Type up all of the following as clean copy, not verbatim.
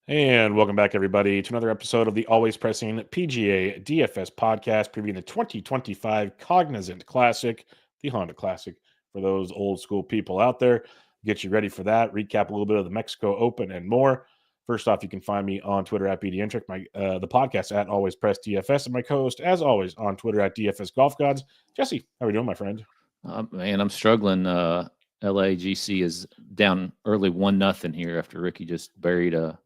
And welcome back, everybody, to another episode of the Always Pressing PGA DFS podcast, previewing the 2025 Cognizant Classic, the Honda Classic, for those old school people out there. Get you ready for that. Recap a little bit of the Mexico Open and more. First off, you can find me on Twitter at BDNtrick, the podcast at Always Press DFS, and my co-host, as always, on Twitter at DFS Golf Gods. Jesse, how are you doing, my friend? Man, I'm struggling. LAGC is down early 1-0 here after Ricky just buried a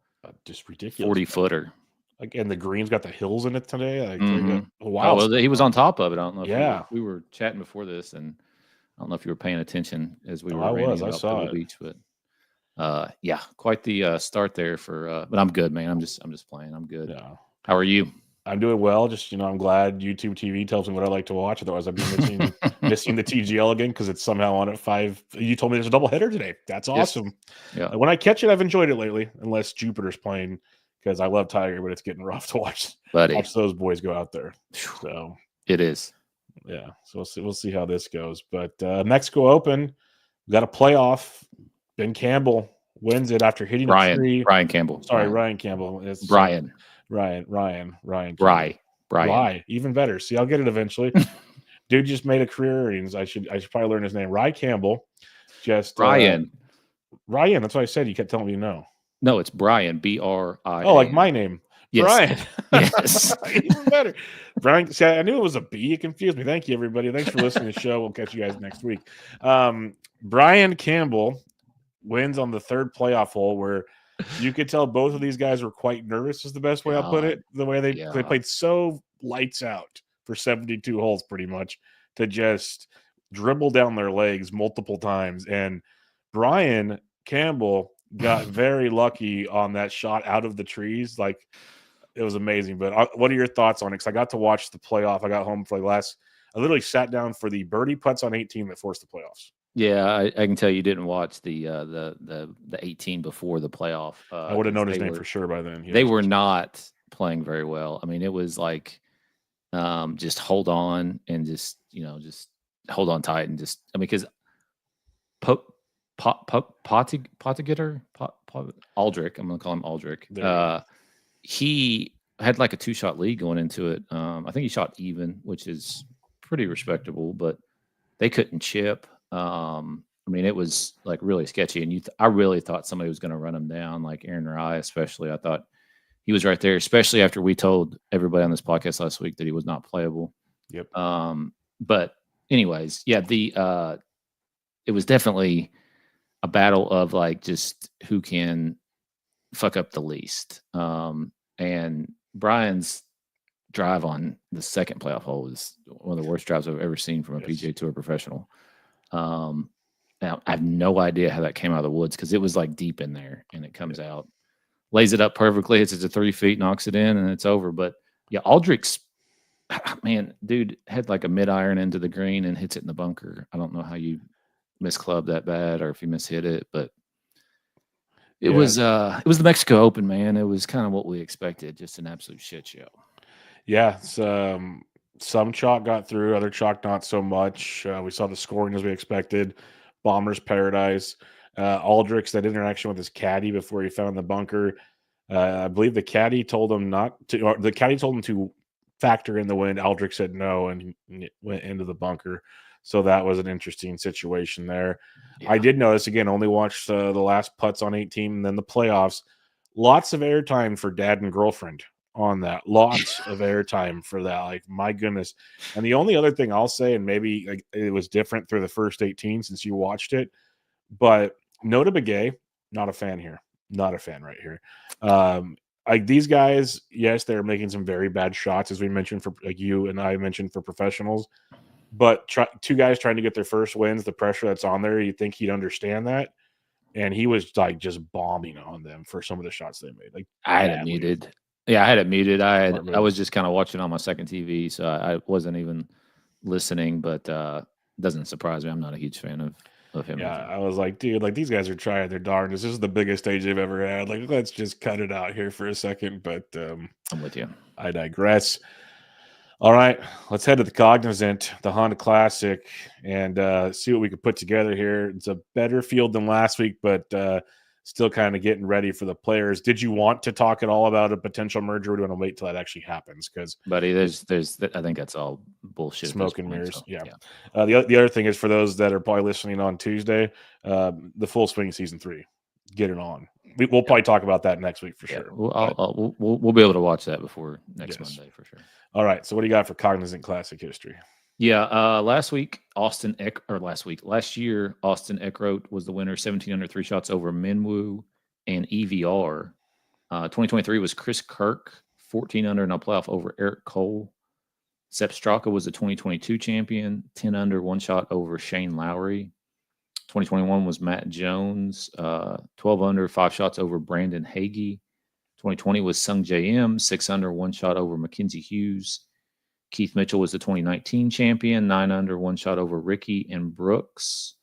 just ridiculous 40-footer. Like, and the green's got the hills in it today. Wow, well, he was on top of it. I don't know. Yeah, we were chatting before this, and I don't know if you were paying attention as we were. I saw Pebble it. Beach, but yeah, quite the start there for. But I'm good, man. I'm just playing. I'm good. Yeah. How are you? I'm doing well. Just, I'm glad YouTube TV tells me what I like to watch. Otherwise, I'd be missing the TGL again because it's somehow on at 5. You told me there's a double header today. That's awesome. Yeah. When I catch it, I've enjoyed it lately, unless Jupiter's playing, because I love Tiger, but it's getting rough to watch those boys go out there. So it is. Yeah. So we'll see how this goes. But Mexico Open, we got a playoff. Ben Campbell wins it after hitting a tree. Ryan Campbell. Sorry, Ryan Campbell. It's Ryan. Rye, even better. See, I'll get it eventually. Dude just made a career earnings. I should probably learn his name. Rye Campbell. Just Ryan. Ryan. That's what I said. You kept telling me no. No, it's Brian. Brian. Oh, like my name. Yes. Brian. Yes. Even better. Brian. See, I knew it was a B. It confused me. Thank you, everybody. Thanks for listening to the show. We'll catch you guys next week. Brian Campbell wins on the third playoff hole where you could tell both of these guys were quite nervous, is the best way I'll put it. The way they played so lights out for 72 holes pretty much to just dribble down their legs multiple times. And Brian Campbell got very lucky on that shot out of the trees. Like, it was amazing. But what are your thoughts on it? Because I got to watch the playoff. I got home for I literally sat down for the birdie putts on 18 that forced the playoffs. Yeah, I can tell you didn't watch the 18 before the playoff. I would have known his name for sure by then. They were not playing very well. I mean, it was like just hold on and just hold on tight and because Pottigetter, Aldrich, I'm going to call him Aldrich. He had like a 2-shot lead going into it. I think he shot even, which is pretty respectable, but they couldn't chip. I mean, it was like really sketchy, and I really thought somebody was going to run him down, like Aaron Rye, especially. I thought he was right there, especially after we told everybody on this podcast last week that he was not playable. Yep. But anyways, yeah, it was definitely a battle of like just who can fuck up the least. And Brian's drive on the second playoff hole was one of the worst drives I've ever seen from a PGA Tour professional. Now I have no idea how that came out of the woods because it was like deep in there, and it comes out, lays it up perfectly, hits it to 3 feet, knocks it in, and it's over. But yeah, Aldrich's dude had like a mid-iron into the green and hits it in the bunker. I don't know how you misclub that bad or if you mishit it, but it was the Mexico Open, man. It was kind of what we expected, just an absolute shit show. Yeah, some chalk got through, other chalk not so much. We saw the scoring as we expected. Bomber's paradise. Aldrich's that interaction with his caddy before he found the bunker. I believe the caddy told him to factor in the wind. Aldrich said no, and he went into the bunker. So that was an interesting situation there. Yeah. I did notice, again, only watched the last putts on 18 and then the playoffs. Lots of airtime for dad and girlfriend on that. Lots of airtime for that. Like, my goodness. And the only other thing I'll say, and maybe it was different through the first 18 since you watched it, but Nota Begay, not a fan here. Not a fan right here. Like, these guys, yes, they're making some very bad shots, as we mentioned, for like you and I mentioned, for professionals. But two guys trying to get their first wins, the pressure that's on there, you'd think he'd understand that. And he was like just bombing on them for some of the shots they made. Like, I had it muted. Yeah, I had it muted. I was just kind of watching on my second TV, so I wasn't even listening. But it doesn't surprise me. I'm not a huge fan of him. Yeah, I was like, dude, like, these guys are trying their darndest. This is the biggest stage they've ever had. Like, let's just cut it out here for a second. But I'm with you. I digress. All right, let's head to the Cognizant, the Honda Classic, and see what we could put together here. It's a better field than last week, but still kind of getting ready for the players. Did you want to talk at all about a potential merger, or do you want to wait till that actually happens? Because, buddy, I think that's all bullshit. smoke and point, mirrors. so, Yeah. The other thing is, for those that are probably listening on Tuesday, the full swing season 3, get it on. We'll probably talk about that next week for sure. We'll be able to watch that before next Monday for sure. All right. So what do you got for Cognizant Classic history? Yeah, last year, Austin Eckroat was the winner, 17 under 3 shots over Minwoo and EVR. 2023 was Chris Kirk, 14 under in a playoff over Eric Cole. Sepp Straka was the 2022 champion, 10 under 1 shot over Shane Lowry. 2021 was Matt Jones, 12 under 5 shots over Brandon Hagee. 2020 was Sung J M, 6 under 1 shot over Mackenzie Hughes. Keith Mitchell was the 2019 champion, 9 under 1 shot over Ricky and Brooks.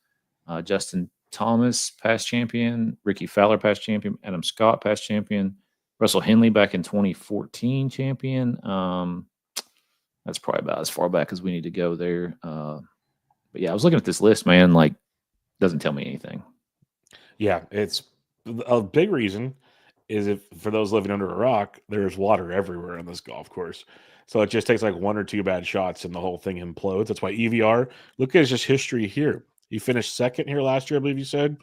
Justin Thomas, past champion. Ricky Fowler, past champion. Adam Scott, past champion. Russell Henley, back in 2014, champion. That's probably about as far back as we need to go there. But yeah, I was looking at this list, man. Like, doesn't tell me anything. Yeah, it's a big reason is if for those living under a rock, there's water everywhere on this golf course. So it just takes like 1 or 2 bad shots and the whole thing implodes. That's why EVR, look at his just history here. He finished second here last year, I believe you said.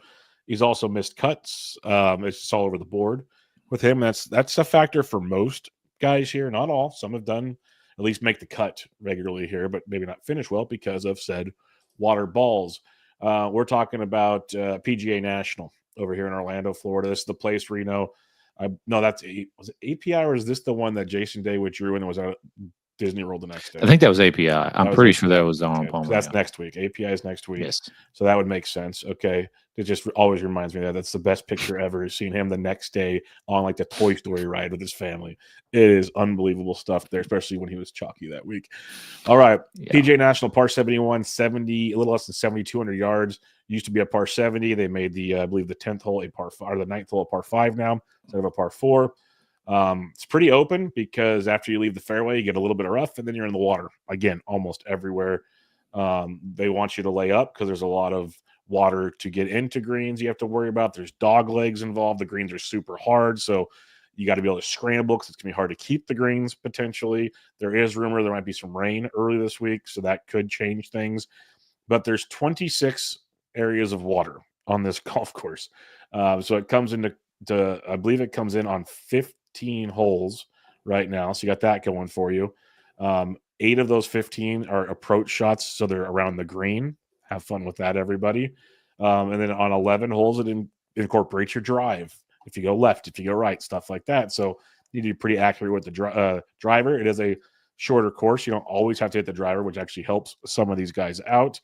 He's also missed cuts. It's just all over the board with him. That's a factor for most guys here. Not all. Some have done at least make the cut regularly here, but maybe not finish well because of said water balls. We're talking about PGA National over here in Orlando, Florida. This is the place where, was it API, or is this the one that Jason Day withdrew and was out at Disney World the next day? I think that was API. I'm pretty sure that was on Palmer. That's next week. API is next week. Yes. So that would make sense. Okay. It just always reminds me that's the best picture ever. Seeing him the next day on like the Toy Story ride with his family. It is unbelievable stuff there, especially when he was chalky that week. All right. Yeah. PGA National par 71, 70, a little less than 7,200 yards. Used to be a par 70. They made I believe the 10th hole a par 5, or the 9th hole a par 5 now instead of a par 4. It's pretty open because after you leave the fairway, you get a little bit of rough and then you're in the water again, almost everywhere. They want you to lay up because there's a lot of water to get into greens you have to worry about. There's dog legs involved. The greens are super hard, so you got to be able to scramble because it's going to be hard to keep the greens potentially. There is rumor there might be some rain early this week, so that could change things. But there's 26 areas of water on this golf course. So it comes I believe it comes in on 15 holes right now. So you got that going for you. 8 of those 15 are approach shots, so they're around the green. Have fun with that, everybody. And then on 11 holes, it incorporates your drive. If you go left, if you go right, stuff like that. So you need to be pretty accurate with the driver. It is a shorter course. You don't always have to hit the driver, which actually helps some of these guys out.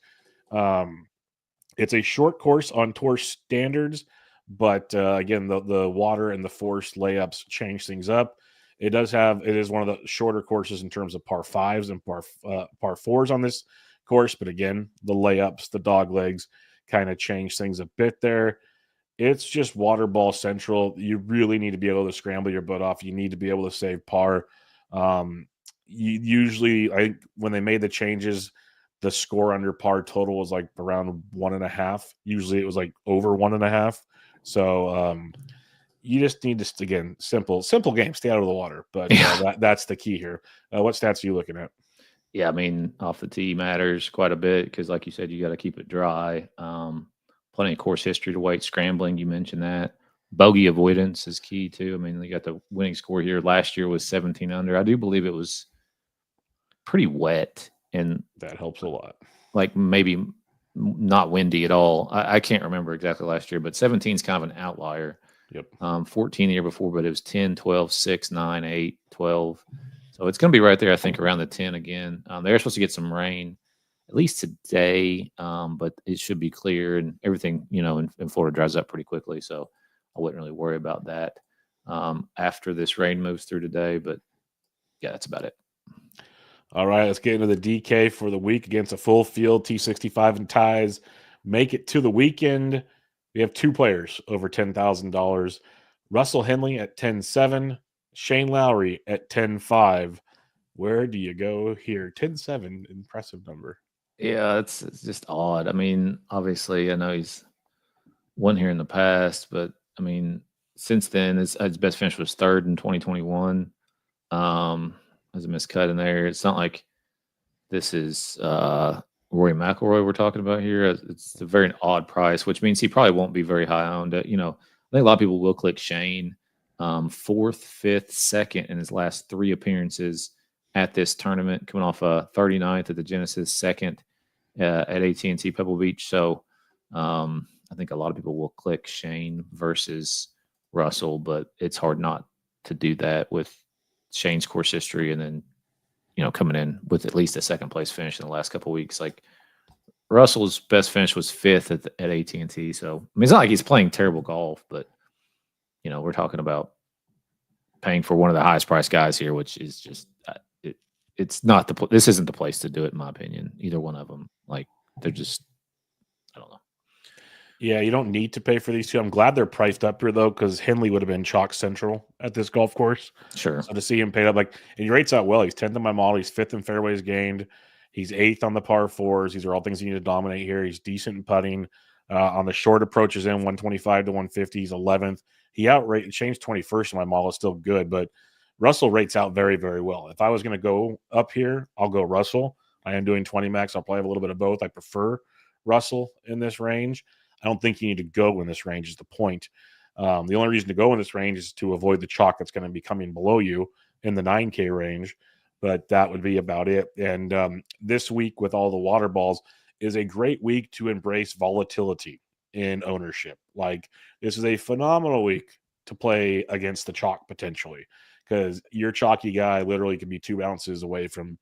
It's a short course on tour standards, but again, the water and the forced layups change things up. It is one of the shorter courses in terms of par 5s and par 4s on this course, but again, the layups, the dog legs kind of change things a bit there. It's just water ball central. You really need to be able to scramble your butt off. You need to be able to save par. Usually, I think when they made the changes, the score under par total was like around 1.5. Usually it was like over 1.5. So you just need to, again, simple game, stay out of the water. But that's the key here. What stats are you looking at? Yeah, I mean, off the tee matters quite a bit because, like you said, you got to keep it dry. Plenty of course history to wait. Scrambling, you mentioned that. Bogey avoidance is key, too. I mean, they got the winning score here. Last year was 17 under. I do believe it was pretty wet. And that helps a lot. Like maybe not windy at all. I can't remember exactly last year, but 17 is kind of an outlier. Yep. 14 the year before, but it was 10, 12, 6, 9, 8, 12. So it's going to be right there, I think, around the 10 again. They're supposed to get some rain at least today, but it should be clear and everything, in Florida dries up pretty quickly. So I wouldn't really worry about that after this rain moves through today. But yeah, that's about it. All right, let's get into the DK for the week against a full field T65 and ties. Make it to the weekend. We have 2 players over $10,000. Russell Henley at 10.7, Shane Lowry at 10.5. Where do you go here? 10.7, impressive number. Yeah, it's just odd. I mean, obviously, I know he's won here in the past, but I mean, since then, his best finish was third in 2021. There's a miscut in there. It's not like this is Rory McIlroy we're talking about here. It's a very odd price, which means he probably won't be very high owned. I think a lot of people will click Shane. Fourth, fifth, second in his last 3 appearances at this tournament, coming off a 39th at the Genesis, second at AT&T Pebble Beach. So I think a lot of people will click Shane versus Russell, but it's hard not to do that with Shane's course history and then, coming in with at least a second place finish in the last couple of weeks. Like Russell's best finish was 5th at AT&T. So, I mean, it's not like he's playing terrible golf, but, we're talking about paying for one of the highest priced guys here, which is just, it's not this isn't the place to do it, in my opinion. Either one of them. Like, they're just, I don't know. Yeah, you don't need to pay for these two. I'm glad they're priced up here, though, because Henley would have been chalk central at this golf course. Sure. So to see him paid up, and he rates out well. He's 10th in my model. He's 5th in fairways gained. He's 8th on the par fours. These are all things you need to dominate here. He's decent in putting. On the short approaches in 125 to 150, he's 11th. He changed 21st in my model. It's still good, but Russell rates out very, very well. If I was going to go up here, I'll go Russell. I am doing 20 max. I'll probably have a little bit of both. I prefer Russell in this range. I don't think you need to go in this range is the point. The only reason to go in this range is to avoid the chalk that's going to be coming below you in the 9K range, but that would be about it. And this week with all the water balls is a great week to embrace volatility in ownership. Like, this is a phenomenal week to play against the chalk potentially, because your chalky guy literally could be 2 ounces away from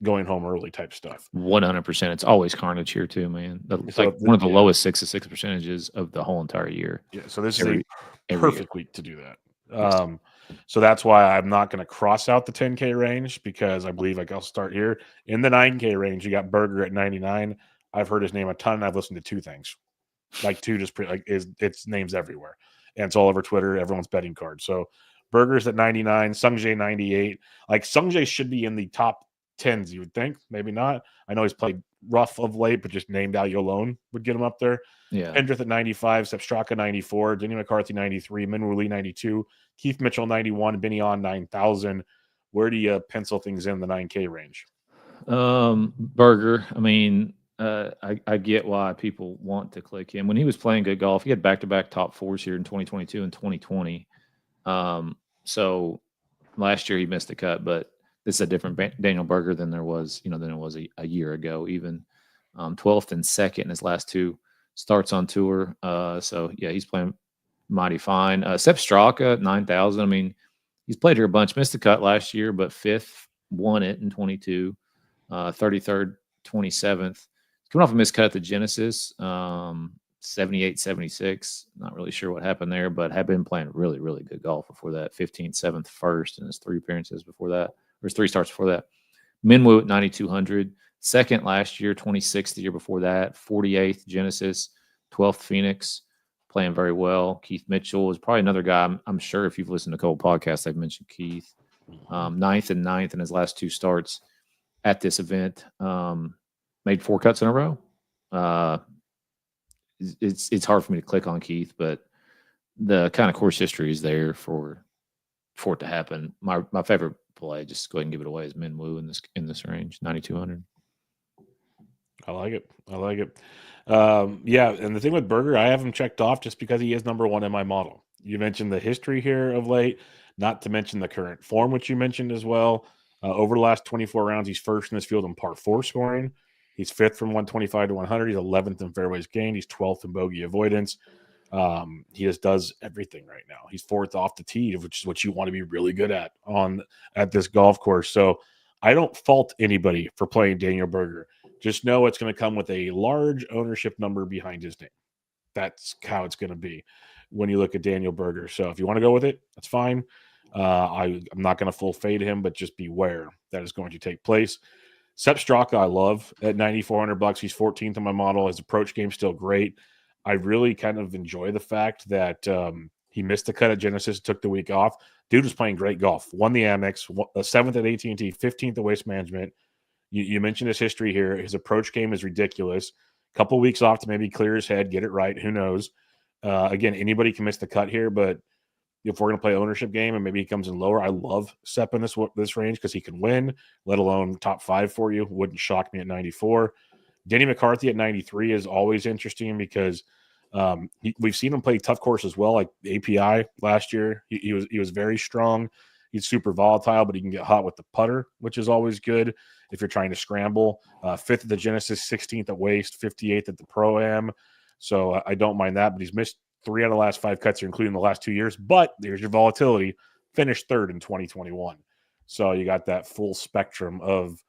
going home early type stuff. 100%. It's always carnage here too, man. It's So like one of the lowest 6-6 percentages of the whole entire year. Yeah, so this is a perfect week to do that. So that's why I'm not going to cross out the 10K range, because I believe I'll start here. In the 9K range, you got Berger at 99. I've heard his name a ton. I've listened to 2 things. Like 2 just its names everywhere. And it's all over Twitter. Everyone's betting cards. So Berger's at 99, Sungjae 98. Like, Sungjae should be in the top 10s, you would think. Maybe not. I know he's played rough of late, but just name value alone would get him up there. Yeah. Pendrith at 95, Sepp Straka 94, Denny McCarthy 93, Minwoo Lee 92, Keith Mitchell 91, Benny On 9,000. Where do you pencil things in the 9K range? Berger. I mean, I get why people want to click him. When he was playing good golf, he had back-to-back top 4s here in 2022 and 2020. So last year he missed the cut, but this is a different Daniel Berger than there was, than it was a year ago. Even 12th and 2nd in his last 2 starts on tour. So yeah, he's playing mighty fine. Sepp Straka 9,000. I mean, he's played here a bunch. Missed the cut last year, but 5th, won it in 22. 33rd, 27th. Coming off a miscut at the Genesis. 78, 76. Not really sure what happened there, but had been playing really, really good golf before that. 15th, 7th, 1st in his 3 appearances before that, or his 3 starts before that. Minwoo at 9,200. 2nd last year, 26th the year before that. 48th Genesis, 12th Phoenix, playing very well. Keith Mitchell is probably another guy. I'm sure if you've listened to a couple podcasts, I've mentioned Keith. 9th and 9th in his last 2 starts at this event. Made 4 cuts in a row. It's hard for me to click on Keith, but the kind of course history is there for it to happen. My favorite play, just go ahead and give it away, is Minwoo in this range, 9,200. I like it. Yeah, and the thing with Berger, I have him checked off just because he is number 1 in my model. You mentioned the history here of late, not to mention the current form, which you mentioned as well. Over the last 24 rounds, he's 1st in this field in par 4 scoring. He's 5th from 125 to 100. He's 11th in fairways gained. He's 12th in bogey avoidance. He just does everything right now. He's 4th off the tee, which is what you want to be really good at this golf course. So I don't fault anybody for playing Daniel Berger. Just know it's going to come with a large ownership number behind his name. That's how it's going to be when you look at Daniel Berger. So if you want to go with it, that's fine. I'm not going to full fade him, but just beware that is going to take place. Sepp Straka, I love at $9,400. He's 14th in my model. His approach game's still great. I really kind of enjoy the fact that he missed the cut at Genesis, took the week off. Dude was playing great golf. Won the Amex, 7th at AT&T, 15th at Waste Management. You mentioned his history here. His approach game is ridiculous. Couple weeks off to maybe clear his head, get it right. Who knows? Again, anybody can miss the cut here, but if we're going to play ownership game and maybe he comes in lower, I love Sepp in this range because he can win, let alone top 5 for you. Wouldn't shock me at 94. Denny McCarthy at 93 is always interesting because we've seen him play tough course as well, like the API last year. He was very strong. He's super volatile, but he can get hot with the putter, which is always good if you're trying to scramble. 5th at the Genesis, 16th at Waste, 58th at the Pro-Am. So I don't mind that, but he's missed 3 out of the last 5 cuts, including the last 2 years. But there's your volatility. Finished 3rd in 2021. So you got that full spectrum of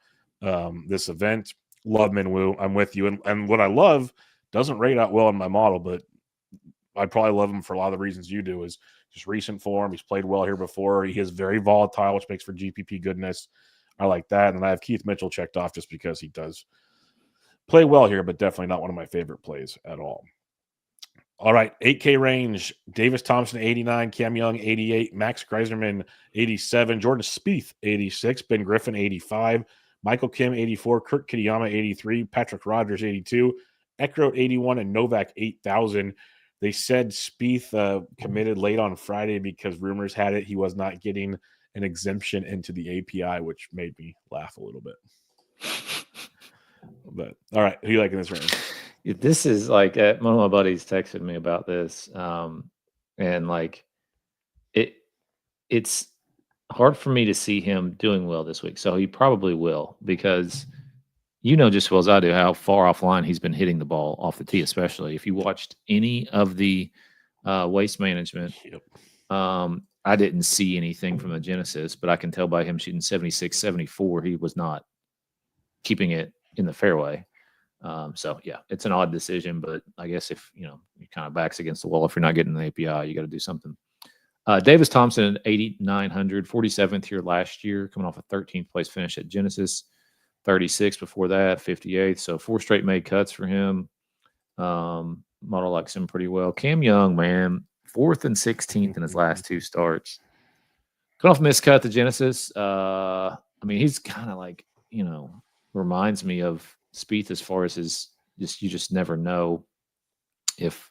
this event. Love Minwoo. I'm with you. And what I love, doesn't rate out well in my model, but I probably love him for a lot of the reasons you do, is just recent form. He's played well here before. He is very volatile, which makes for GPP goodness. I like that. And I have Keith Mitchell checked off just because he does play well here, but definitely not one of my favorite plays at all. All right, 8K range. Davis Thompson, 89. Cam Young, 88. Max Greiserman, 87. Jordan Spieth, 86. Ben Griffin, 85. Michael Kim, 84. Kurt Kitayama, 83. Patrick Rogers, 82. Eckroat, 81. And Novak, 8,000. They said Spieth committed late on Friday because rumors had it he was not getting an exemption into the API, which made me laugh a little bit. But all right, who you like in this range? This is like one of my buddies texted me about this, and like it's hard for me to see him doing well this week. So he probably will, because you know just as well as I do how far offline he's been hitting the ball off the tee, especially if you watched any of the Waste Management. Yep. I didn't see anything from the Genesis, but I can tell by him shooting 76, 74, he was not keeping it in the fairway. So yeah, it's an odd decision, but I guess if your kind of backs against the wall, if you're not getting the API, you got to do something. Davis Thompson, 8,900, 47th here last year, coming off a 13th place finish at Genesis, 36 before that, 58th. So 4 straight made cuts for him. Model likes him pretty well. Cam Young, man, 4th and 16th in his last 2 starts. Coming off a miscut to Genesis. I mean, he's kind of like, reminds me of Spieth as far as you just never know if.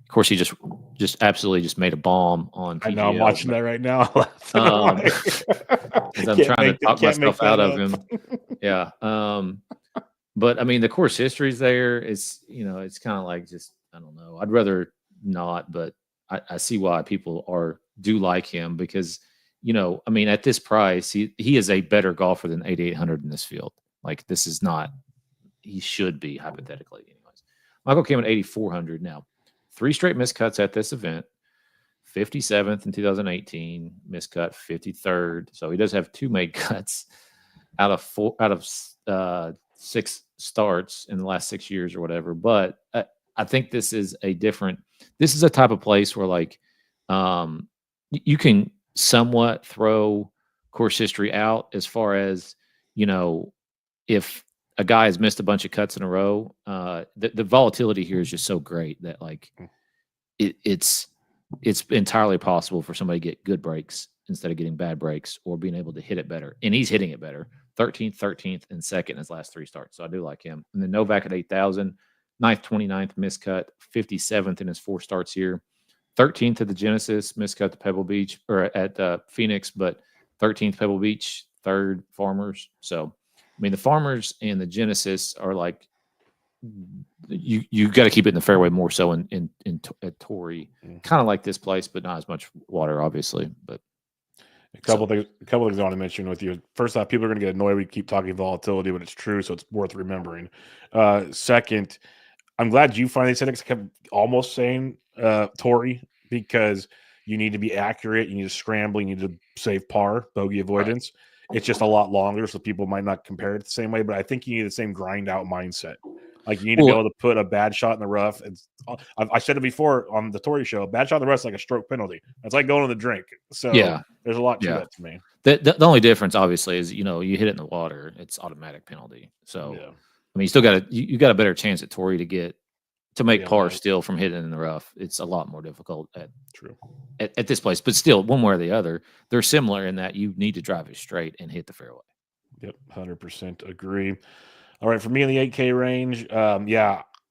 Of course, he just absolutely just made a bomb on PGA. I know, I'm watching that right now. Because I'm trying to talk myself out of him. Yeah. But I mean, the course history's there. It's it's kind of like just, I don't know. I'd rather not, but I see why people do like him because, I mean, at this price, he is a better golfer than 8,800 in this field. Like, this is not, he should be hypothetically anyways. Michael came at 8,400 now. 3 straight miscuts at this event. 57th in 2018, miscut 53rd. So he does have 2 made cuts out of 6 starts in the last 6 years or whatever. But I think this is a type of place where like you can somewhat throw course history out as far as, if a guy has missed a bunch of cuts in a row, the volatility here is just so great that like it's entirely possible for somebody to get good breaks instead of getting bad breaks or being able to hit it better. And he's hitting it better. 13th, and 2nd in his last 3 starts. So I do like him. And then Novak at 8,000, 9th, 29th miscut, 57th in his 4 starts here. 13th at the Genesis, miscut to Pebble Beach or at Phoenix, but 13th Pebble Beach, 3rd Farmers. So I mean, the Farmers and the Genesis are like you got to keep it in the fairway more so at Torrey, kind of like this place, but not as much water, obviously. But a couple things I want to mention with you. First off, people are going to get annoyed we keep talking volatility, but it's true, so it's worth remembering. Second, I'm glad you finally said it because I kept almost saying Torrey because you need to be accurate, you need to scramble, you need to save par, bogey avoidance. Right. It's just a lot longer, so people might not compare it the same way, but I think you need the same grind out mindset. Like, you need to be able to put a bad shot in the rough. I said it before on the Torrey show, bad shot in the rough is like a stroke penalty. It's like going to the drink. So yeah, there's a lot to that to me. The only difference, obviously, is, you hit it in the water, it's automatic penalty. So, I mean, you still got you got a better chance at Torrey to make par still from hitting in the rough. It's a lot more difficult at this place. But still, one way or the other, they're similar in that you need to drive it straight and hit the fairway. Yep, 100% agree. All right, for me in the 8K range,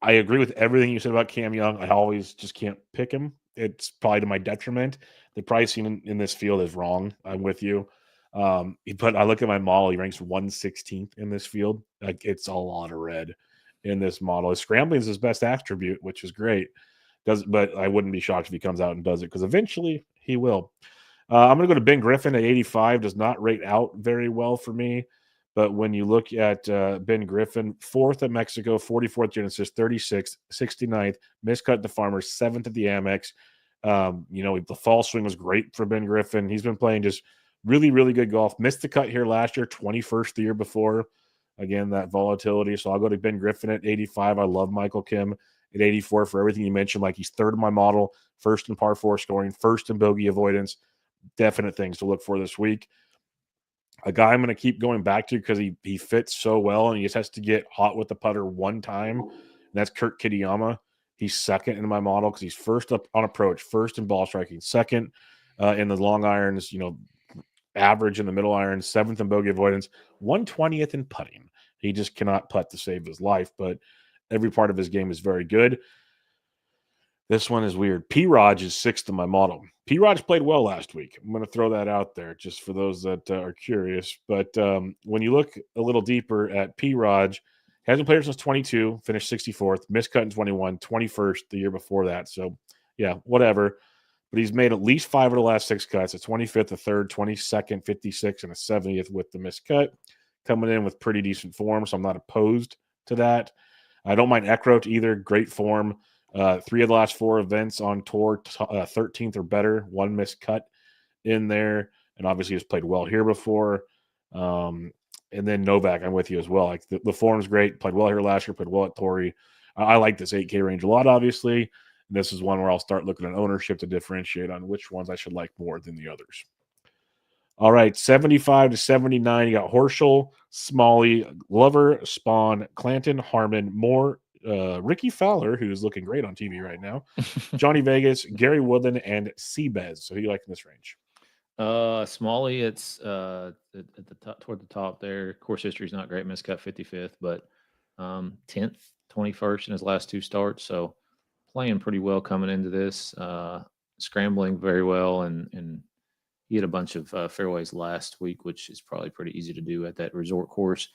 I agree with everything you said about Cam Young. I always just can't pick him. It's probably to my detriment. The pricing in this field is wrong. I'm with you. But I look at my model, he ranks 116th in this field. Like, it's a lot of red in this model. His scrambling is his best attribute, which is great. But I wouldn't be shocked if he comes out and does it, because eventually he will. I'm going to go to Ben Griffin at 85. Does not rate out very well for me. But when you look at Ben Griffin, 4th at Mexico, 44th Genesis, 36th, 69th, miscut at the Farmers, 7th at the Amex. The fall swing was great for Ben Griffin. He's been playing just really, really good golf. Missed the cut here last year, 21st the year before. Again, that volatility. So I'll go to Ben Griffin at 85. I love Michael Kim at 84 for everything you mentioned. Like, he's third in my model, first in par 4 scoring, first in bogey avoidance. Definite things to look for this week. A guy I'm going to keep going back to because he fits so well, and he just has to get hot with the putter one time, and that's Kurt Kitayama. He's second in my model because he's first up on approach, first in ball striking, second in the long irons, average in the middle irons, 7th in bogey avoidance, 120th in putting. He just cannot putt to save his life, but every part of his game is very good. This one is weird. P-Raj is 6th in my model. P-Raj played well last week. I'm going to throw that out there just for those that are curious. But when you look a little deeper at P-Raj, he hasn't played since 22, finished 64th, miscut in 21, 21st the year before that. So, yeah, whatever. But he's made at least 5 of the last 6 cuts, a 25th, a 3rd, 22nd, 56th, and a 70th with the miscut. Coming in with pretty decent form, so I'm not opposed to that. I don't mind Eckroat either. Great form. 3 of the last 4 events on tour, 13th or better, 1 missed cut in there. And obviously he's played well here before. And then Novak, I'm with you as well. Like, the form's great. Played well here last year, played well at Torrey. I like this 8K range a lot, obviously. And this is one where I'll start looking at ownership to differentiate on which ones I should like more than the others. All right, 75 to 79. You got Horschel, Smalley, Glover, Spawn, Clanton, Harmon, Moore, Ricky Fowler, who's looking great on TV right now, Johnny Vegas, Gary Woodland, and Seabez. So who do you like in this range? Smalley, it's at the top, toward the top there. Course history is not great. Miscut 55th, but 10th, 21st in his last 2 starts. So playing pretty well coming into this. Scrambling very well, and he had a bunch of fairways last week, which is probably pretty easy to do at that resort course.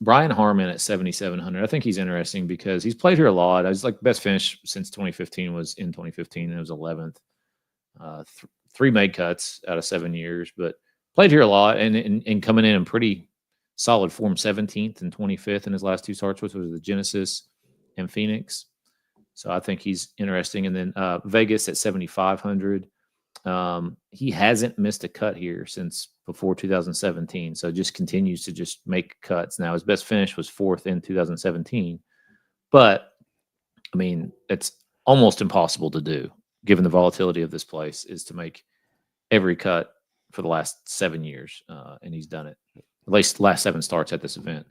Brian Harmon at 7,700. I think he's interesting because he's played here a lot. I was like, best finish since 2015 was in 2015, and it was 11th. 3 made cuts out of 7 years, but played here a lot and coming in pretty solid form, 17th and 25th in his last 2 starts, which was the Genesis and Phoenix. So I think he's interesting. And then Vegas at 7,500. He hasn't missed a cut here since before 2017. So just continues to just make cuts. Now, his best finish was 4th in 2017. But, I mean, it's almost impossible to do, given the volatility of this place, is to make every cut for the last 7 years. And he's done it, at least last 7 starts at this event.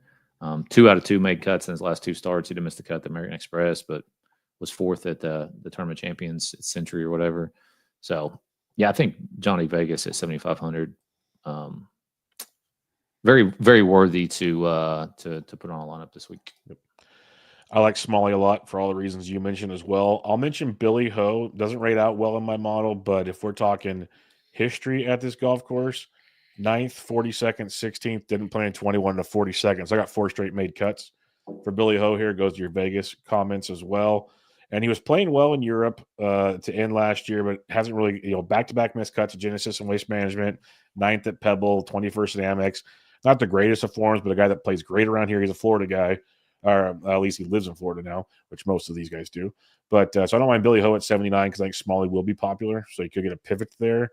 2 out of 2 made cuts in his last 2 starts. He didn't miss the cut at the American Express, but was 4th at the Tournament Champions at Century or whatever. So, yeah, I think Johnny Vegas at 7,500, very, very worthy to put on a lineup this week. Yep. I like Smalley a lot for all the reasons you mentioned as well. I'll mention Billy Ho. Doesn't rate out well in my model, but if we're talking history at this golf course, 9th, 42nd, 16th, didn't play in 21 to 42nd. So I got 4 straight made cuts for Billy Ho here. Goes to your Vegas comments as well. And he was playing well in Europe to end last year, but hasn't really, back-to-back missed cuts at Genesis and Waste Management, 9th at Pebble, 21st at Amex. Not the greatest of forms, but a guy that plays great around here. He's a Florida guy, or at least he lives in Florida now, which most of these guys do. But so I don't mind Billy Ho at 79 because I think Smalley will be popular, so you could get a pivot there.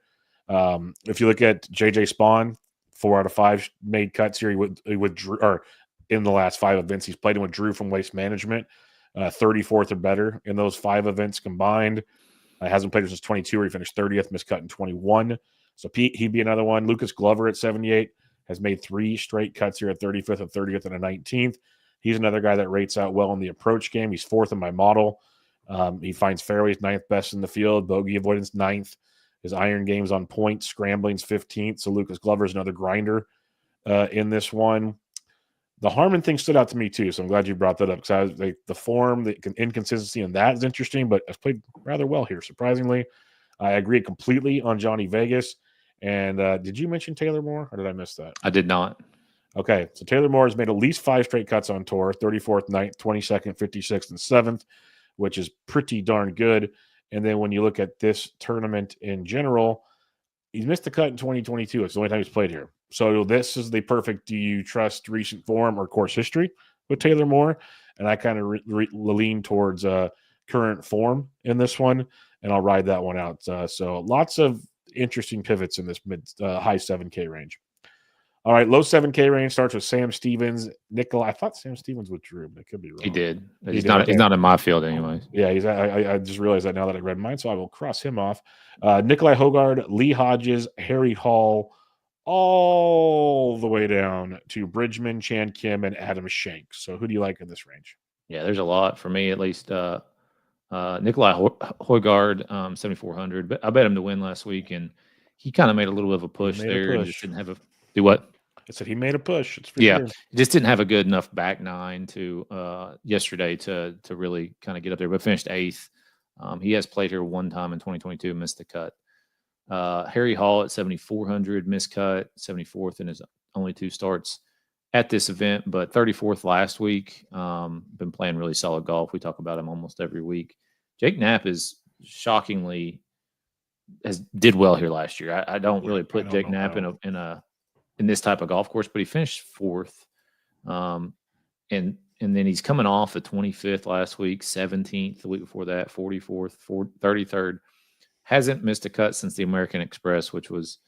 If you look at JJ Spawn, 4 out of 5 made cuts here. He withdrew, or in the last 5 events, he's played and withdrew from Waste Management. 34th or better in those 5 events combined. Hasn't played since 22, where he finished 30th, miscut in 21. So he'd be another one. Lucas Glover at 78 has made 3 straight cuts here at 35th, a 30th, and a 19th. He's another guy that rates out well in the approach game. He's 4th in my model. He finds fairways 9th best in the field, bogey avoidance 9th. His iron game's on point, scrambling's 15th. So Lucas Glover is another grinder in this one. The Harmon thing stood out to me too, so I'm glad you brought that up because I was like the form, the inconsistency, and that is interesting. But has played rather well here, surprisingly. I agree completely on Johnny Vegas. And did you mention Taylor Moore, or did I miss that? I did not. Okay, so Taylor Moore has made at least 5 straight cuts on tour: 34th, 9th, 22nd, 56th, and 7th, which is pretty darn good. And then when you look at this tournament in general, he's missed the cut in 2022. It's the only time he's played here. So this is the perfect do you trust recent form or course history with Taylor Moore? And I kind of lean towards current form in this one, and I'll ride that one out. So lots of interesting pivots in this mid high 7K range. All right, low 7K range starts with Sam Stevens. Nikolai, I thought Sam Stevens withdrew, but it could be wrong. He did. He's not in my field anyways. Yeah, I just realized that now that I read mine, so I will cross him off. Nikolai Hogard, Lee Hodges, Harry Hall, all the way down to Bridgman, Chan Kim, and Adam Schenk. So who do you like in this range? Yeah, there's a lot for me at least. Nikolai Hogard, 7,400. But I bet him to win last week, and he kind of made a little bit of a push there. And just didn't have a do what? I said he made a push. It's for sure. Just didn't have a good enough back nine to yesterday to really kind of get up there, but finished 8th. He has played here one time in 2022, missed the cut. Harry Hall at 7,400, missed cut, 74th in his only 2 starts at this event, but 34th last week. Been playing really solid golf. We talk about him almost every week. Jake Knapp is shockingly did well here last year. I don't really put Jake Knapp in this type of golf course, but he finished 4th. And then he's coming off the 25th last week, 17th the week before that, 44th, 33rd. Hasn't missed a cut since the American Express, which was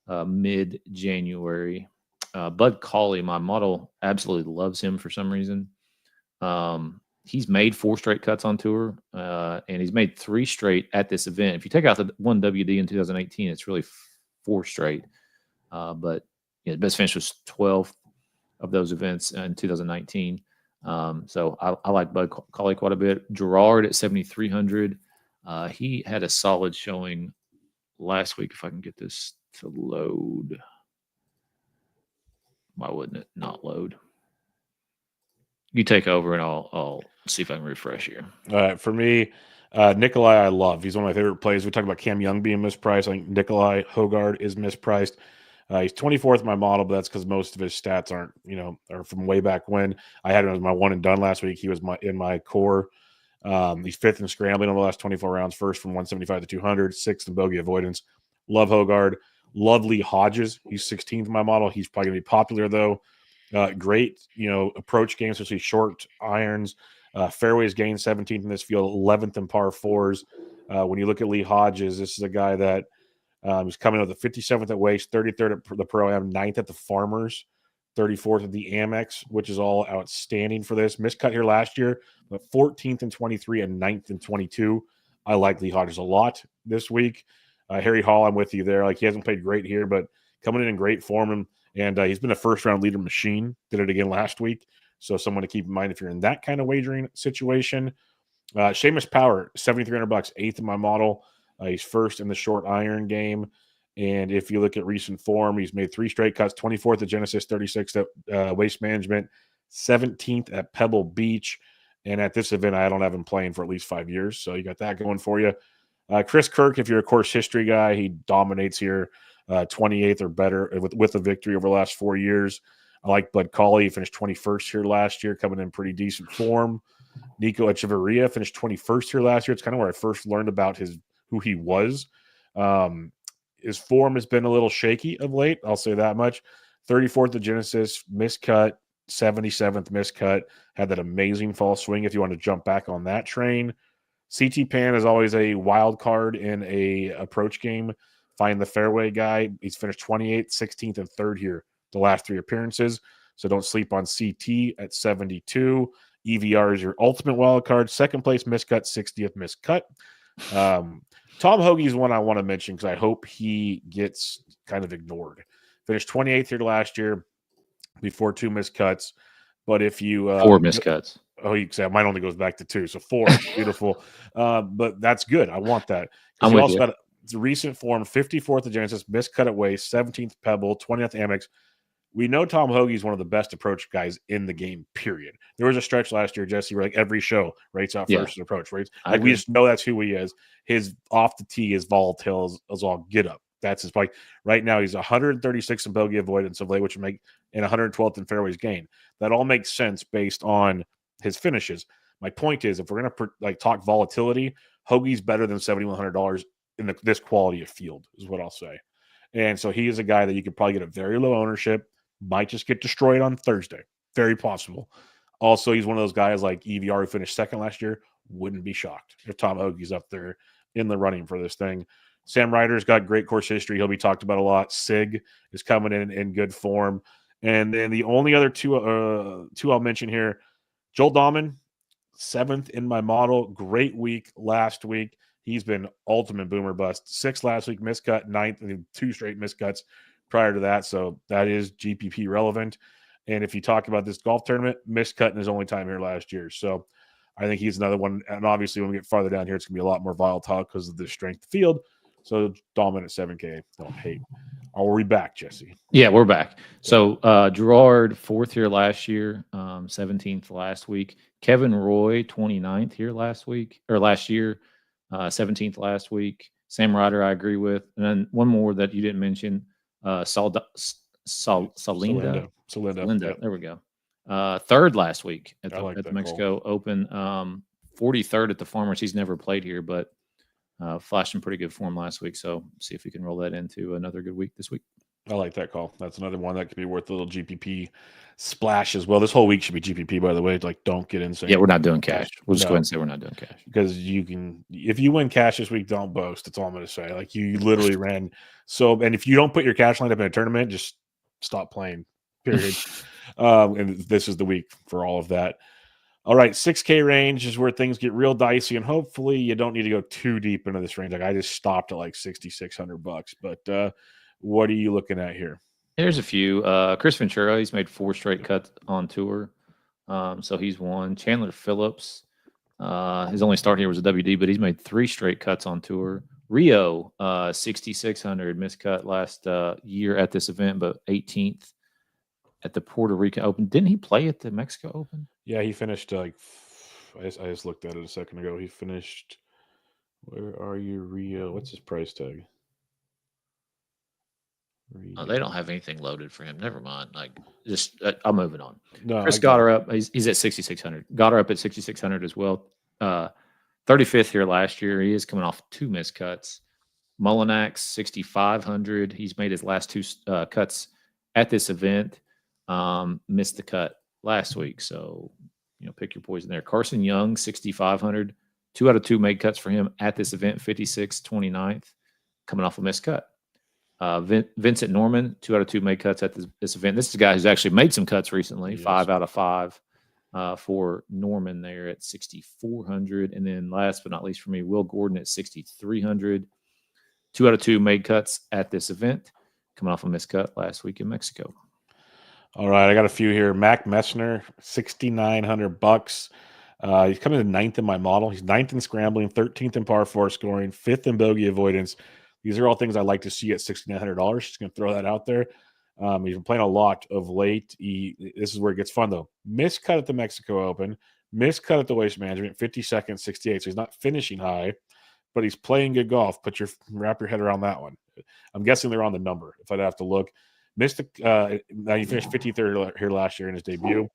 mid-January. Bud Cauley, my model, absolutely loves him for some reason. He's made 4 straight cuts on tour, and he's made 3 straight at this event. If you take out the one WD in 2018, it's really 4 straight. But the best finish was 12th of those events in 2019. So I like Bud Cauley quite a bit. Gerard at 7,300. He had a solid showing last week. If I can get this to load. Why wouldn't it not load? You take over and I'll see if I can refresh here. All right. For me, Nikolai, I love. He's one of my favorite plays. We talked about Cam Young being mispriced. I think Nikolai Hogard is mispriced. He's 24th in my model, but that's because most of his stats aren't, are from way back when. I had him as my one and done last week. He was in my core. He's 5th in scrambling over the last 24 rounds, 1st from 175 to 200, 6th in bogey avoidance. Love Hogard. Love Lee Hodges. He's 16th in my model. He's probably going to be popular, though. Great, approach game, especially short irons. Fairways gained 17th in this field, 11th in par 4s. When you look at Lee Hodges, this is a guy that he's coming with the 57th at Waste, 33rd at the Pro-Am, 9th at the Farmers, 34th at the Amex, which is all outstanding for this. Miscut here last year, but 14th in 23 and 9th in 22. I like Lee Hodges a lot this week. Harry Hall, I'm with you there. Like, he hasn't played great here, but coming in great form. And he's been a first-round leader machine. Did it again last week. So someone to keep in mind if you're in that kind of wagering situation. Seamus Power, $7,300, 8th in my model. He's 1st in the short iron game. And if you look at recent form, he's made 3 straight cuts, 24th at Genesis, 36th at Waste Management, 17th at Pebble Beach. And at this event, I don't have him playing for at least 5 years. So you got that going for you. Chris Kirk, if you're a course history guy, he dominates here, 28th or better with a victory over the last 4 years. I like Bud Cauley. He finished 21st here last year, coming in pretty decent form. Nico Echeverria finished 21st here last year. It's kind of where I first learned about who he was. His form has been a little shaky of late. I'll say that much. 34th at Genesis, miscut, 77th miscut. Had that amazing fall swing if you want to jump back on that train. CT Pan is always a wild card in a approach game. Find the fairway guy. He's finished 28th, 16th, and 3rd here the last 3 appearances. So don't sleep on CT at 72. EVR is your ultimate wild card. 2nd place miscut, 60th miscut. Tom Hoagie is one I want to mention because I hope he gets kind of ignored. Finished 28th here last year before 2 miscuts. But if you 4 miscuts. Oh, you say mine only goes back to 2, so 4. Beautiful. But that's good. I want that. I'm you with also you. got the recent form, 54th at Genesis, miscut at Waste, 17th Pebble, 20th Amex, we know Tom Hoagie is one of the best approach guys in the game, period. There was a stretch last year, Jesse, where like every show rates out Yeah. first in approach, right? I Like we agree. just know that's who he is. His off the tee is volatile as all get up. That's his like right now. He's 136 in bogey avoidance of late, which would make in 112th in fairways gain. That all makes sense based on his finishes. My point is, if we're gonna like talk volatility, Hoagie's better than $7,100 in this quality of field, is what I'll say. And so he is a guy that you could probably get a very low ownership, might just get destroyed on Thursday. Very possible. Also, he's one of those guys like EVR who finished second last year. Wouldn't be shocked if Tom Hoagie's up there in the running for this thing. Sam Ryder's got great course history. He'll be talked about a lot. Sig is coming in good form. And then the only other two I'll mention here, Joel Dahman, 7th in my model. Great week last week. He's been ultimate boomer bust. 6th last week, miscut, 9th, and 2 straight miscuts prior to that. So that is GPP relevant. And if you talk about this golf tournament, miscut in his only time here last year. So I think he's another one. And obviously, when we get farther down here, it's going to be a lot more volatile because of the strength of the field. So dominant 7K. Don't hate. Are we back, Jesse? Yeah, we're back. So Gerard, 4th here last year, 17th last week. Kevin Roy, 29th here last year, 17th last week. Sam Ryder, I agree with. And then one more that you didn't mention, Salinda. Yep. There we go. 3rd last week at the call. Mexico Open. 43rd at the Farmers. He's never played here, but flashed in pretty good form last week. So see if we can roll that into another good week this week. I like that call. That's another one that could be worth a little GPP splash as well. This whole week should be GPP, by the way. Like, don't get insane. Yeah, we're not doing cash. We'll just go ahead and say we're not doing cash. Because if you win cash this week, don't boast. That's all I'm going to say. Like, you literally ran. So, and if you don't put your cash line up in a tournament, just stop playing, period. And this is the week for all of that. All right, 6K range is where things get real dicey, and hopefully you don't need to go too deep into this range. Like, I just stopped at like $6,600, but what are you looking at here? There's a few. Chris Ventura, he's made 4 straight cuts on tour, so he's won. Chandler Phillips, his only start here was a WD, but he's made 3 straight cuts on tour. Rio, 6,600 miscut last year at this event, but 18th at the Puerto Rican Open. Didn't he play at the Mexico Open? Yeah, he finished I just looked at it a second ago. He finished. Where are you, Rio? What's his price tag? Oh, they don't have anything loaded for him. Never mind. Like, just I'm moving on. No, Chris Goddard up. He's at 6,600. Goddard up at 6,600 as well. 35th here last year. He is coming off 2 miscuts. Mullinax 6,500. He's made his last 2 cuts at this event. Missed the cut last week, so pick your poison there. Carson Young 6,500. 2 out of 2 made cuts for him at this event. 56th, 29th, coming off a miscut. Vincent Norman 2 out of 2 made cuts at this event. This is a guy who's actually made some cuts recently. Yes. 5 out of 5 for Norman there at 6,400, and then last but not least for me, Will Gordon at 6,300. 2 out of 2 made cuts at this event, coming off a miscut last week in Mexico. All right, I got a few here. Mac Messner, $6,900. He's coming in 9th in my model. He's 9th in scrambling, 13th in par 4 scoring, 5th in bogey avoidance. These are all things I like to see at $6,900. Just going to throw that out there. He's been playing a lot of late. This is where it gets fun, though. Miscut at the Mexico Open, miscut at the Waste Management, 52nd, 68. So he's not finishing high, but he's playing good golf. Wrap your head around that one. I'm guessing they're on the number if I'd have to look. He finished 53rd here last year in his debut.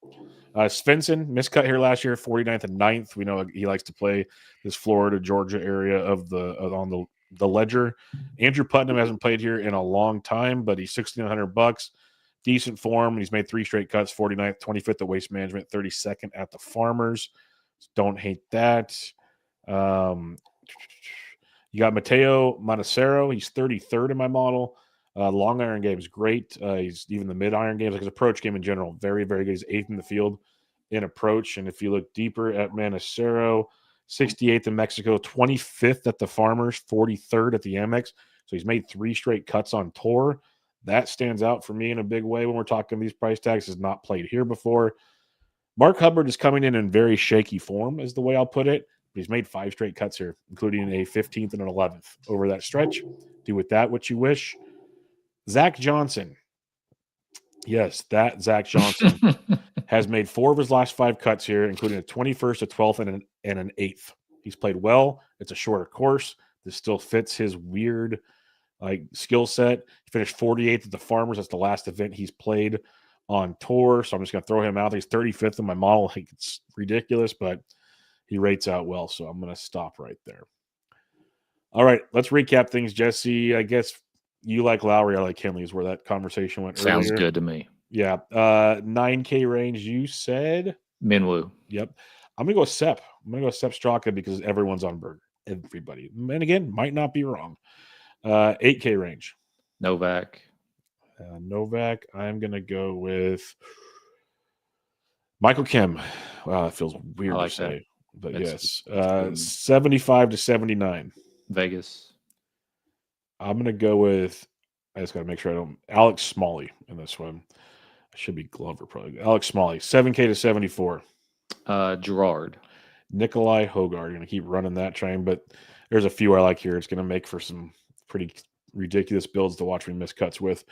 Svensson, miscut here last year, 49th and 9th. We know he likes to play this Florida, Georgia area on the ledger. Andrew Putnam hasn't played here in a long time, but he's $1,600. Decent form. He's made 3 straight cuts, 49th, 25th at Waste Management, 32nd at the Farmers. Don't hate that. You got Mateo Monacero. He's 33rd in my model. Long iron game is great. He's even the mid iron games, like his approach game in general, very, very good. He's 8th in the field in approach. And if you look deeper at Monacero, 68th in Mexico, 25th at the Farmers, 43rd at the Amex. So he's made 3 straight cuts on tour. That stands out for me in a big way when we're talking these price tags. Has not played here before. Mark Hubbard is coming in very shaky form, is the way I'll put it. But he's made 5 straight cuts here, including a 15th and an 11th over that stretch. Do with that what you wish. Zach Johnson, Yes, that Zach Johnson has made 4 of his last 5 cuts here, including a 21st, a 12th, and an 8th. He's played well. It's a shorter course. This still fits his weird skill set. He finished 48th at the Farmers. That's the last event he's played on tour. So I'm just going to throw him out. He's 35th in my model. I think it's ridiculous, but he rates out well. So I'm going to stop right there. All right, let's recap things, Jesse. I guess you like Lowry. I like Henley is where that conversation went Sounds earlier. good to me. Yeah. 9K range, you said? Minwoo. Yep. I'm going to go Sepp. I'm going to go Sepp Straka because everyone's on Berger. Everybody. And again, might not be wrong. 8K range. Novak. Novak. I'm going to go with Michael Kim. Wow, that feels weird to say. But yes. 75 to 79. Vegas. I'm going to go with, I just got to make sure I don't, Alex Smalley in this one. I should be Glover probably. Alex Smalley, 7K to 74. Gerard. Nikolai Hogard. Going to keep running that train, but there's a few I like here. It's going to make for some pretty ridiculous builds to watch me miss cuts with.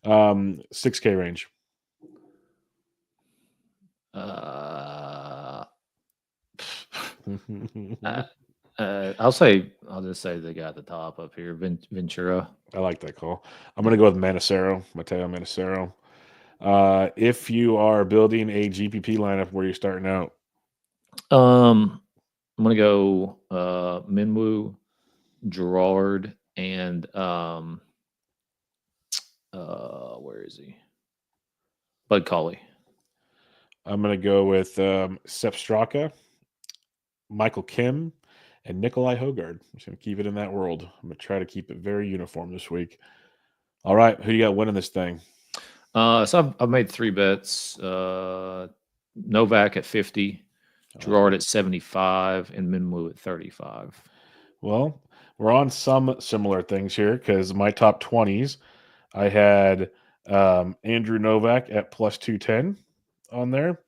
6K range. I'll just say the guy at the top up here, Ventura. I like that call. I'm going to go with Matteo Manacero. If you are building a GPP lineup, where are you starting out? I'm going to go Minwoo, Gerard, and where is he? Bud Cauley. I'm going to go with Sepp Straka, Michael Kim, and Nikolai Hogard. I'm just going to keep it in that world. I'm going to try to keep it very uniform this week. All right. Who do you got winning this thing? So I've made 3 bets. Novak at 50, Gerard at 75, and Minwoo at 35. Well, we're on some similar things here because my top 20s, I had Andrew Novak at plus 210 on there.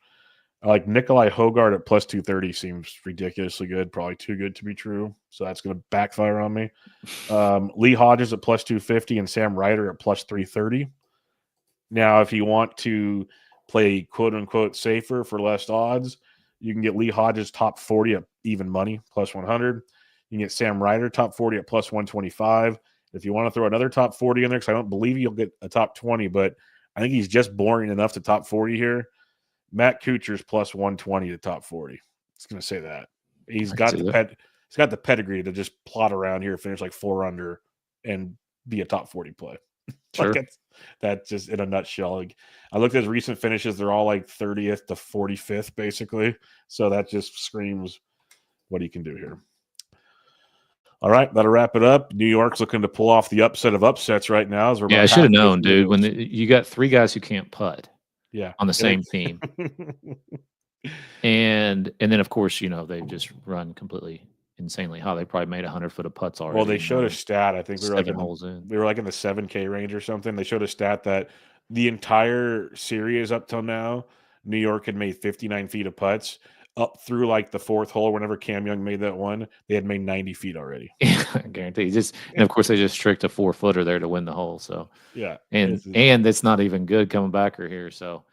I like Nikolai Hogard at plus 230 seems ridiculously good, probably too good to be true. So that's going to backfire on me. Lee Hodges at plus 250 and Sam Ryder at plus 330. Now, if you want to play quote unquote safer for less odds, you can get Lee Hodges top 40 at even money, plus 100. You can get Sam Ryder top 40 at plus 125. If you want to throw another top 40 in there, because I don't believe you'll get a top 20, but I think he's just boring enough to top 40 here. Matt Kuchar's plus 120 to top 40. It's going to say that. He's got the pedigree to just plot around here, finish like 4 under, and be a top 40 play. Sure. Like that's just in a nutshell. Like, I looked at his recent finishes; they're all like 30th to 45th, basically. So that just screams what he can do here. All right, that'll wrap it up. New York's looking to pull off the upset of upsets right now. As we're I should have known, dude. When you got 3 guys who can't putt, on the same team, and then of course they just run completely insanely high. They probably made 100 foot of putts already. Well, they showed a stat. I think we were like 7 holes in. We were like in the 7K range or something. They showed a stat that the entire series up till now, New York had made 59 feet of putts. Up through like the 4th hole, whenever Cam Young made that one, they had made 90 feet already. Yeah, I guarantee. And of course, they just tricked a 4-footer there to win the hole. So yeah, and it's not even good coming back here. So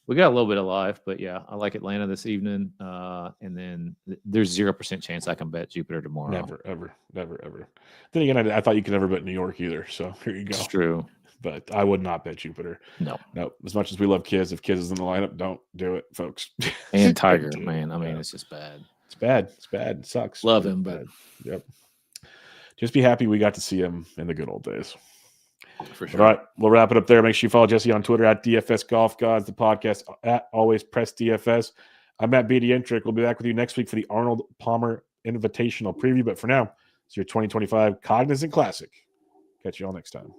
we got a little bit of life, but yeah, I like Atlanta this evening. And then there's 0% chance I can bet Jupiter tomorrow. Never, ever. Then again, I thought you could never bet New York either. So here you go. It's true. But I would not bet Jupiter. No. As much as we love Kiz, if Kiz is in the lineup, don't do it, folks. And Tiger, man. I mean, it's just bad. It's bad. It sucks. Love him, but yep. Just be happy we got to see him in the good old days. For sure. All right, we'll wrap it up there. Make sure you follow Jesse on Twitter at DFS Golf Gods, the podcast at Always Press DFS. I'm Matt Bedientrick. We'll be back with you next week for the Arnold Palmer Invitational preview. But for now, it's your 2025 Cognizant Classic. Catch you all next time.